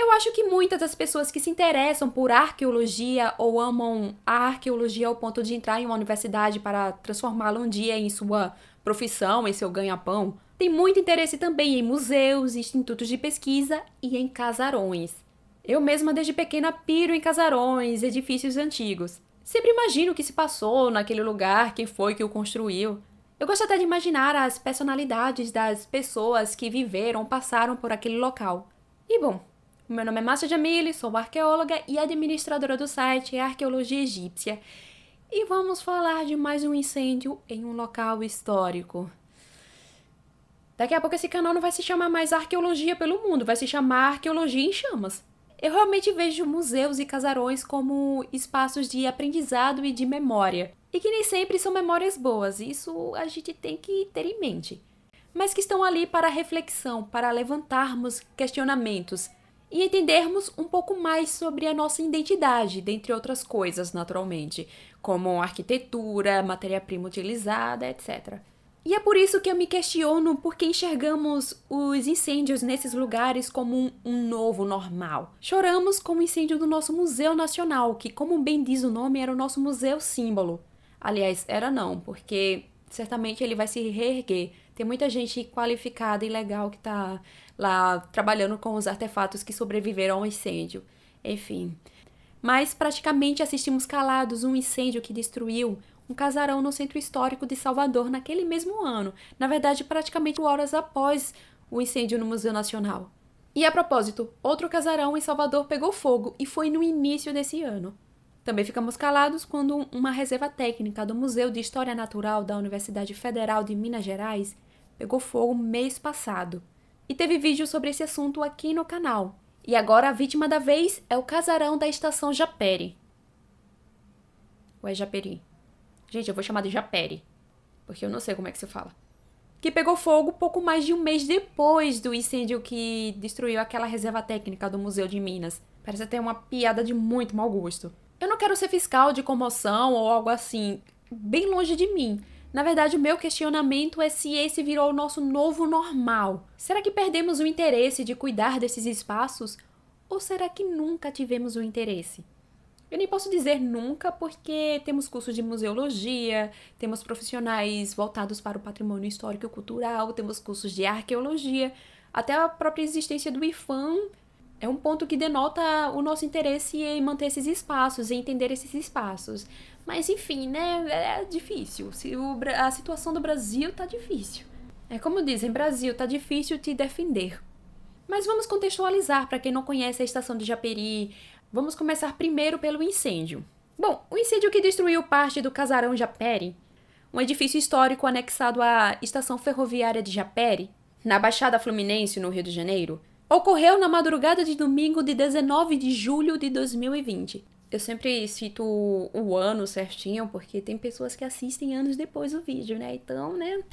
Eu acho que muitas das pessoas que se interessam por arqueologia ou amam a arqueologia ao ponto de entrar em uma universidade para transformá-la um dia em sua profissão, em seu ganha-pão, têm muito interesse também em museus, institutos de pesquisa e em casarões. Eu mesma, desde pequena, piro em casarões, edifícios antigos. Sempre imagino o que se passou naquele lugar, quem foi que o construiu. Eu gosto até de imaginar as personalidades das pessoas que viveram, passaram por aquele local. E bom, meu nome é Márcia Jamile, sou arqueóloga e administradora do site Arqueologia Egípcia. E vamos falar de mais um incêndio em um local histórico. Daqui a pouco esse canal não vai se chamar mais Arqueologia pelo Mundo, vai se chamar Arqueologia em Chamas. Eu realmente vejo museus e casarões como espaços de aprendizado e de memória. E que nem sempre são memórias boas, isso a gente tem que ter em mente. Mas que estão ali para reflexão, para levantarmos questionamentos e entendermos um pouco mais sobre a nossa identidade, dentre outras coisas, naturalmente, como arquitetura, matéria-prima utilizada, etc. E é por isso que eu me questiono por que enxergamos os incêndios nesses lugares como um novo normal. Choramos com o incêndio do nosso Museu Nacional, que, como bem diz o nome, era o nosso museu símbolo. Aliás, era não, porque certamente ele vai se reerguer. Tem muita gente qualificada e legal que tá lá trabalhando com os artefatos que sobreviveram ao incêndio. Enfim. Mas praticamente assistimos calados um incêndio que destruiu um casarão no centro histórico de Salvador naquele mesmo ano. Na verdade, praticamente horas após o incêndio no Museu Nacional. E a propósito, outro casarão em Salvador pegou fogo e foi no início desse ano. Também ficamos calados quando uma reserva técnica do Museu de História Natural da Universidade Federal de Minas Gerais pegou fogo mês passado. E teve vídeo sobre esse assunto aqui no canal. E agora a vítima da vez é o casarão da Estação Japeri. Ou é Japeri? Gente, eu vou chamar de Japeri, porque eu não sei como é que se fala. Que pegou fogo pouco mais de um mês depois do incêndio que destruiu aquela reserva técnica do Museu de Minas. Parece até uma piada de muito mau gosto. Eu não quero ser fiscal de comoção ou algo assim, bem longe de mim. Na verdade, o meu questionamento é se esse virou o nosso novo normal. Será que perdemos o interesse de cuidar desses espaços? Ou será que nunca tivemos o interesse? Eu nem posso dizer nunca, porque temos cursos de museologia, temos profissionais voltados para o patrimônio histórico e cultural, temos cursos de arqueologia, até a própria existência do IFAM é um ponto que denota o nosso interesse em manter esses espaços, em entender esses espaços. Mas, enfim, né, é difícil. A situação do Brasil tá difícil. É como dizem, Brasil, tá difícil te defender. Mas vamos contextualizar para quem não conhece a estação de Japeri. Vamos começar primeiro pelo incêndio. Bom, o incêndio que destruiu parte do casarão Japeri, um edifício histórico anexado à estação ferroviária de Japeri, na Baixada Fluminense, no Rio de Janeiro, ocorreu na madrugada de domingo de 19 de julho de 2020. Eu sempre cito o ano certinho, porque tem pessoas que assistem anos depois do vídeo, né? Então, né,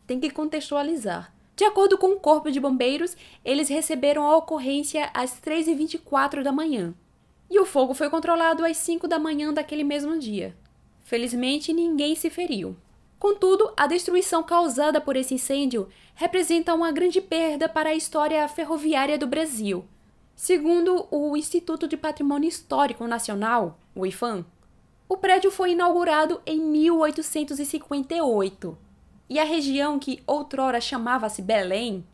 tem que contextualizar. De acordo com o Corpo de Bombeiros, eles receberam a ocorrência às 3h24 da manhã. E o fogo foi controlado às 5 da manhã daquele mesmo dia. Felizmente, ninguém se feriu. Contudo, a destruição causada por esse incêndio representa uma grande perda para a história ferroviária do Brasil. Segundo o Instituto de Patrimônio Histórico Nacional, o IFAM, o prédio foi inaugurado em 1858. E a região que outrora chamava-se Belém,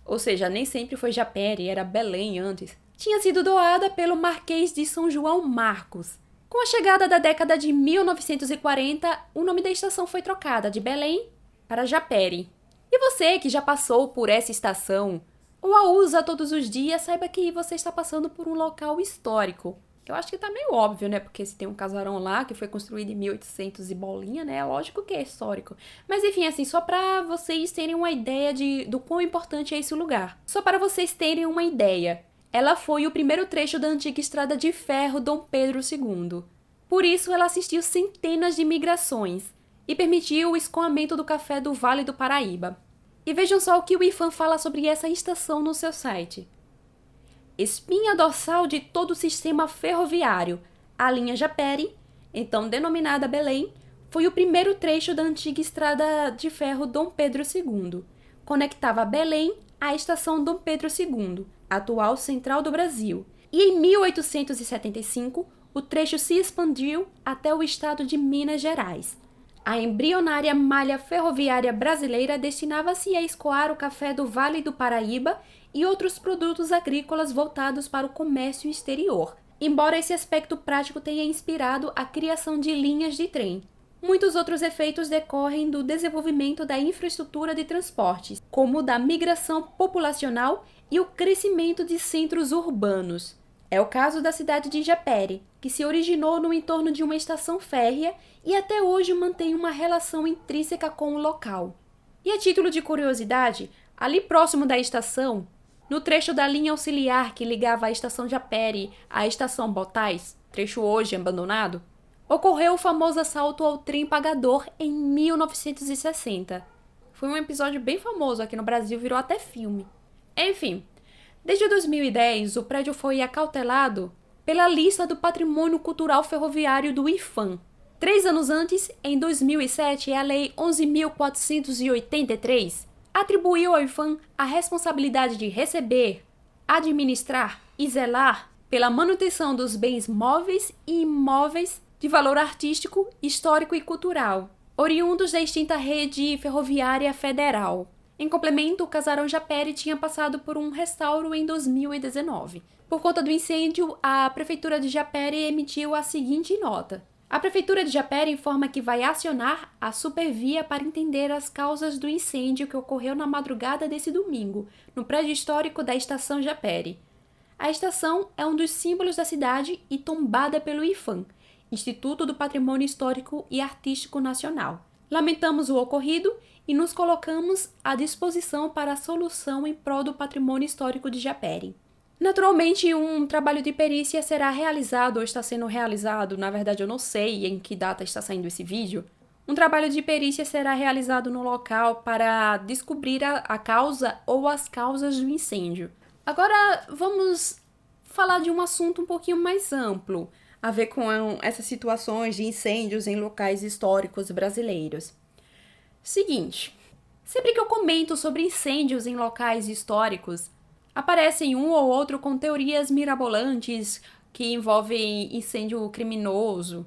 ou seja, nem sempre foi Japeri, era Belém antes, tinha sido doada pelo Marquês de São João Marcos. Com a chegada da década de 1940, o nome da estação foi trocada de Belém para Japeri. E você que já passou por essa estação, ou a usa todos os dias, saiba que você está passando por um local histórico. Eu acho que tá meio óbvio, né? Porque se tem um casarão lá que foi construído em 1800 e bolinha, né? Lógico que é histórico. Mas enfim, assim, só pra vocês terem uma ideia do quão importante é esse lugar. Só para vocês terem uma ideia. Ela foi o primeiro trecho da antiga estrada de ferro Dom Pedro II. Por isso, ela assistiu centenas de migrações e permitiu o escoamento do café do Vale do Paraíba. E vejam só o que o IFAM fala sobre essa estação no seu site. Espinha dorsal de todo o sistema ferroviário, a linha Japeri, então denominada Belém, foi o primeiro trecho da antiga estrada de ferro Dom Pedro II. Conectava Belém à estação Dom Pedro II, atual central do Brasil. E em 1875, o trecho se expandiu até o estado de Minas Gerais. A embrionária malha ferroviária brasileira destinava-se a escoar o café do Vale do Paraíba e outros produtos agrícolas voltados para o comércio exterior, embora esse aspecto prático tenha inspirado a criação de linhas de trem. Muitos outros efeitos decorrem do desenvolvimento da infraestrutura de transportes, como o da migração populacional e o crescimento de centros urbanos. É o caso da cidade de Japere, que se originou no entorno de uma estação férrea e até hoje mantém uma relação intrínseca com o local. E a título de curiosidade, ali próximo da estação, no trecho da linha auxiliar que ligava a estação Japere à estação Botais, trecho hoje abandonado, ocorreu o famoso assalto ao trem pagador em 1960. Foi um episódio bem famoso aqui no Brasil, virou até filme. Enfim, desde 2010, o prédio foi acautelado pela lista do Patrimônio Cultural Ferroviário do IPHAN. 3 anos antes, em 2007, a Lei 11.483 atribuiu ao IPHAN a responsabilidade de receber, administrar e zelar pela manutenção dos bens móveis e imóveis de valor artístico, histórico e cultural, oriundos da extinta rede ferroviária federal. Em complemento, o casarão Japere tinha passado por um restauro em 2019. Por conta do incêndio, a Prefeitura de Japere emitiu a seguinte nota. A Prefeitura de Japere informa que vai acionar a Supervia para entender as causas do incêndio que ocorreu na madrugada desse domingo, no prédio histórico da Estação Japere. A estação é um dos símbolos da cidade e tombada pelo IPHAN, Instituto do Patrimônio Histórico e Artístico Nacional. Lamentamos o ocorrido e nos colocamos à disposição para a solução em prol do patrimônio histórico de Japere. Naturalmente, um trabalho de perícia será realizado ou está sendo realizado, na verdade eu não sei em que data está saindo esse vídeo. Um trabalho de perícia será realizado no local para descobrir a causa ou as causas do incêndio. Agora vamos falar de um assunto um pouquinho mais amplo, a ver com essas situações de incêndios em locais históricos brasileiros. Seguinte, sempre que eu comento sobre incêndios em locais históricos, aparecem um ou outro com teorias mirabolantes que envolvem incêndio criminoso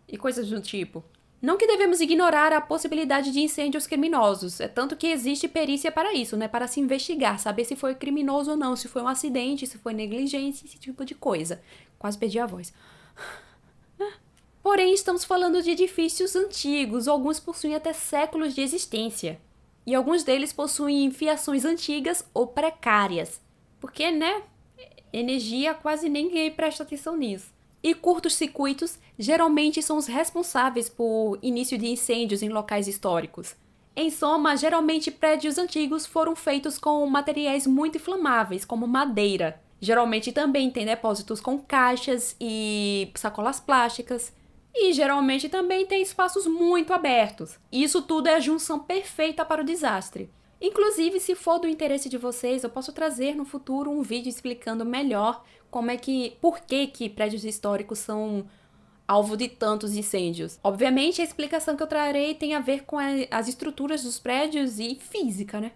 e coisas do tipo. Não que devemos ignorar a possibilidade de incêndios criminosos, é tanto que existe perícia para isso, né? Para se investigar, saber se foi criminoso ou não, se foi um acidente, se foi negligência, esse tipo de coisa. Quase perdi a voz. Porém, estamos falando de edifícios antigos, alguns possuem até séculos de existência. E alguns deles possuem fiações antigas ou precárias. Porque, né? Energia, quase ninguém presta atenção nisso. E curtos circuitos geralmente são os responsáveis por início de incêndios em locais históricos. Em soma, geralmente prédios antigos foram feitos com materiais muito inflamáveis, como madeira. Geralmente também tem depósitos com caixas e sacolas plásticas. E geralmente também tem espaços muito abertos. Isso tudo é a junção perfeita para o desastre. Inclusive, se for do interesse de vocês, eu posso trazer no futuro um vídeo explicando melhor por que prédios históricos são alvo de tantos incêndios. Obviamente, a explicação que eu trarei tem a ver com as estruturas dos prédios e física, né?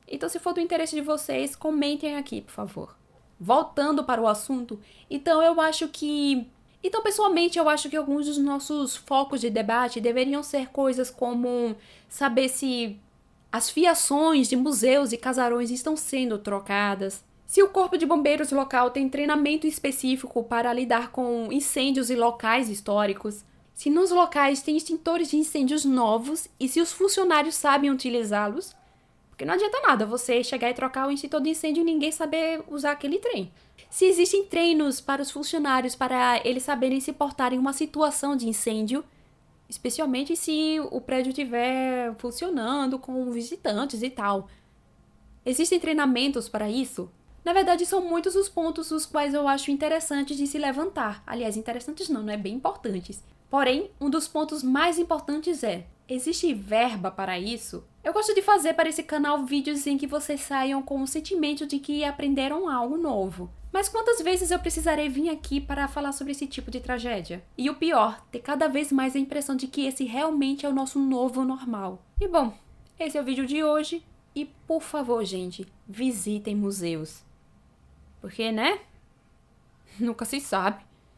Então, se for do interesse de vocês, comentem aqui, por favor. Voltando para o assunto, pessoalmente, eu acho que alguns dos nossos focos de debate deveriam ser coisas como saber se as fiações de museus e casarões estão sendo trocadas, se o corpo de bombeiros local tem treinamento específico para lidar com incêndios em locais históricos, se nos locais tem extintores de incêndios novos e se os funcionários sabem utilizá-los, porque não adianta nada você chegar e trocar o extintor de incêndio e ninguém saber usar aquele trem. Se existem treinos para os funcionários para eles saberem se portar em uma situação de incêndio, especialmente se o prédio estiver funcionando com visitantes e tal. Existem treinamentos para isso? Na verdade, são muitos os pontos os quais eu acho interessantes de se levantar. Aliás, interessantes não é bem importantes. Porém, um dos pontos mais importantes existe verba para isso? Eu gosto de fazer para esse canal vídeos em que vocês saiam com o sentimento de que aprenderam algo novo. Mas quantas vezes eu precisarei vir aqui para falar sobre esse tipo de tragédia? E o pior, ter cada vez mais a impressão de que esse realmente é o nosso novo normal. E bom, esse é o vídeo de hoje. E por favor, gente, visitem museus. Porque, né? Nunca se sabe.